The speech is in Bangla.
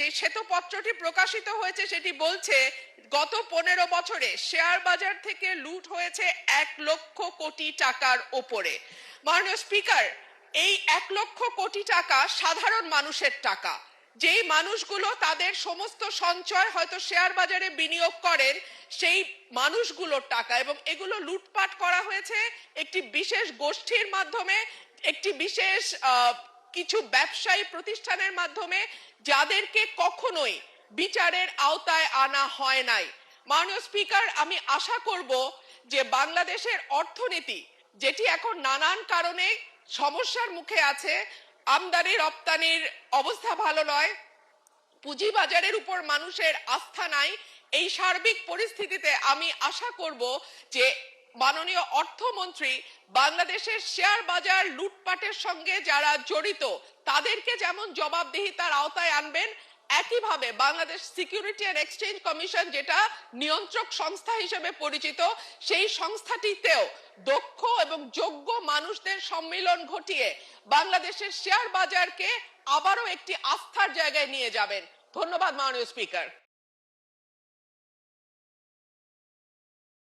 যে শ্বেতপত্রটি প্রকাশিত হয়েছে সেটি বলছে গত 15 বছরে শেয়ার বাজার থেকে লুট হয়েছে 1,00,000 কোটি টাকার ওপরে। মাননীয় স্পিকার, এই 1,00,000 কোটি টাকা সাধারণ মানুষের টাকা, যেই মানুষগুলো তাদের সমস্ত সঞ্চয় হয়তো শেয়ার বাজারে বিনিয়োগ করেন, সেই মানুষগুলোর টাকা, এবং এগুলো লুটপাট করা হয়েছে একটি বিশেষ গোষ্ঠীর মাধ্যমে, একটি বিশেষ কিছু ব্যবসায়ী প্রতিষ্ঠানের মাধ্যমে, যাদেরকে কখনোই বিচারের আওতায় আনা হয় নাই। মাননীয় স্পিকার, আমি আশা করব যে বাংলাদেশের অর্থনীতি, যেটি এখন নানান কারণে সমস্যার মুখে আছে, আমদানি রপ্তানির অবস্থা ভালো নয়, পুঁজিবাজারের উপর মানুষের আস্থা নাই, এই সার্বিক পরিস্থিতিতে আমি আশা করব যে মাননীয় অর্থমন্ত্রী বাংলাদেশের শেয়ার বাজার লুটপাটের সঙ্গে যারা জড়িত তাদেরকে যেমন জবাবদিহিতার আওতায় আনবেন, একইভাবে Bangladesh security and exchange commission, যেটা নিয়ন্ত্রক সংস্থা হিসেবে পরিচিত, সেই সংস্থাটিতেও দক্ষ এবং যোগ্য মানুষদের সম্মিলন ঘটিয়ে বাংলাদেশের শেয়ার বাজারকে আবারও একটি আস্থার জায়গায় নিয়ে যাবেন। ধন্যবাদ মাননীয় স্পিকার।